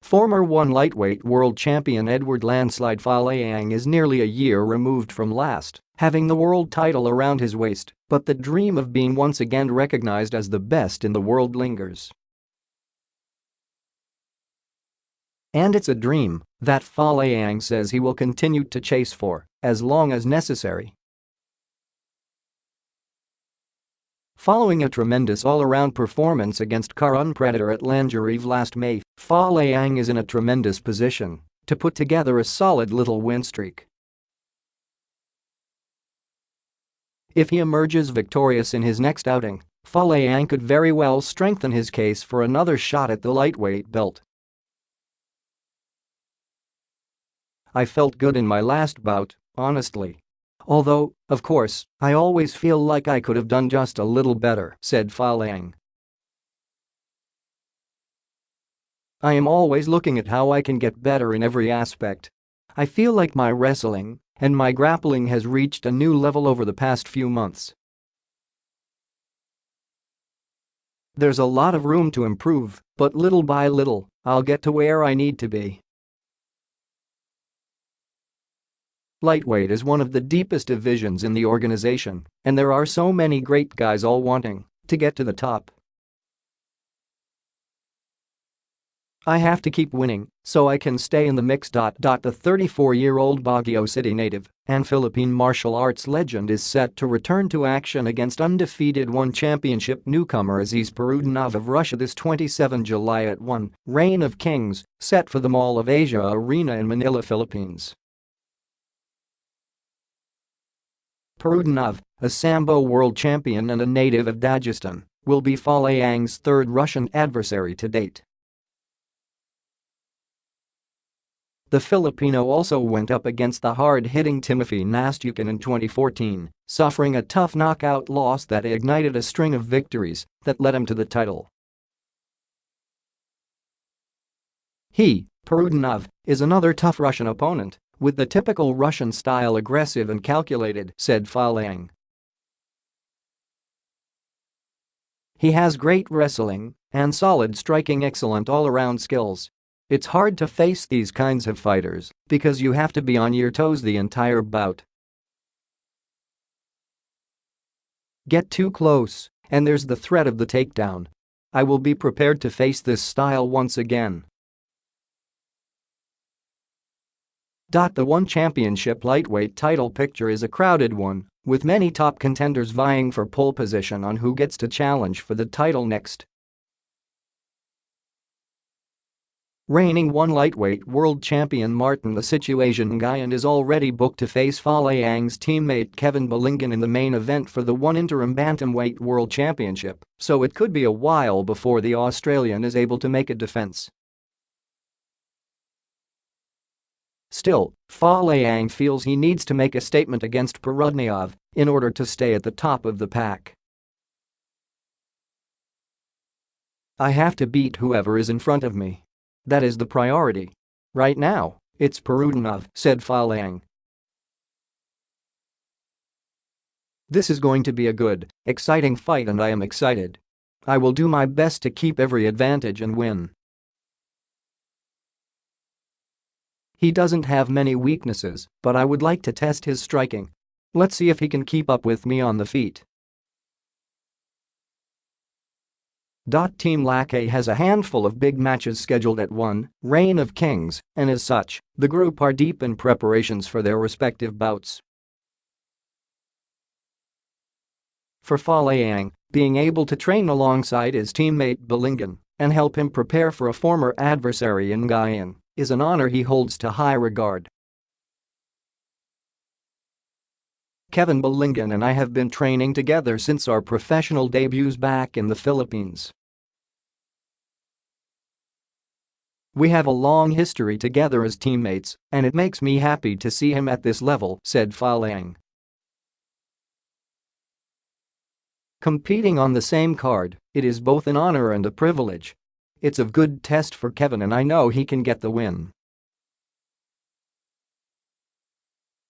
Former one lightweight world champion Eduard "Landslide" Folayang is nearly a year removed from last having the world title around his waist, but the dream of being once again recognized as the best in the world lingers. And it's a dream that Folayang says he will continue to chase for as long as necessary. Following a tremendous all-around performance against Kharun predator Atlangeriev last May, Folayang is in a tremendous position to put together a solid little win streak. If he emerges victorious in his next outing, Folayang could very well strengthen his case for another shot at the lightweight belt. "I felt good in my last bout, honestly. Although, of course, I always feel like I could have done just a little better," said Folayang. "I am always looking at how I can get better in every aspect. I feel like my wrestling and my grappling has reached a new level over the past few months. There's a lot of room to improve, but little by little, I'll get to where I need to be." Lightweight is one of the deepest divisions in the organization, and there are so many great guys all wanting to get to the top. "I have to keep winning so I can stay in the mix." The 34-year-old Baguio City native and Philippine martial arts legend is set to return to action against undefeated one championship newcomer Aziz Perudinov of Russia this 27 July at one Reign of Kings, set for the Mall of Asia Arena in Manila, Philippines. Perudinov, a Sambo world champion and a native of Dagestan, will be Folayang's third Russian adversary to date. The Filipino also went up against the hard-hitting Timothy Nastyukin in 2014, suffering a tough knockout loss that ignited a string of victories that led him to the title. Perudinov, is another tough Russian opponent, with the typical Russian style aggressive and calculated, said Folayang. "He has great wrestling and solid striking, excellent all-around skills. It's hard to face these kinds of fighters because you have to be on your toes the entire bout. Get too close, and there's the threat of the takedown. I will be prepared to face this style once again." The one championship lightweight title picture is a crowded one, with many top contenders vying for pole position on who gets to challenge for the title next. Reigning one lightweight world champion Martin "The Situation" Nguyen is already booked to face Folayang's teammate Kevin Belingen in the main event for the one interim bantamweight world championship, so it could be a while before the Australian is able to make a defense. Still, Folayang feels he needs to make a statement against Perudinov in order to stay at the top of the pack. "I have to beat whoever is in front of me. That is the priority. Right now, it's Perudinov," said Folayang. "This is going to be a good, exciting fight and I am excited. I will do my best to keep every advantage and win." "He doesn't have many weaknesses, but I would like to test his striking. Let's see if he can keep up with me on the feet." Team Lackey has a handful of big matches scheduled at one Reign of Kings, and as such, the group are deep in preparations for their respective bouts. For Folayang, being able to train alongside his teammate Belingen and help him prepare for a former adversary in Nguyen is an honor he holds to high regard. "Kevin Belingen and I have been training together since our professional debuts back in the Philippines. We have a long history together as teammates, and it makes me happy to see him at this level," said Folayang. "Competing on the same card, it is both an honor and a privilege. It's a good test for Kevin and I know he can get the win."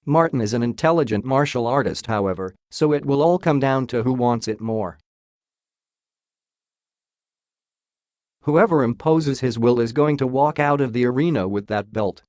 Martin is an intelligent martial artist, however, so it will all come down to who wants it more. Whoever imposes his will is going to walk out of the arena with that belt.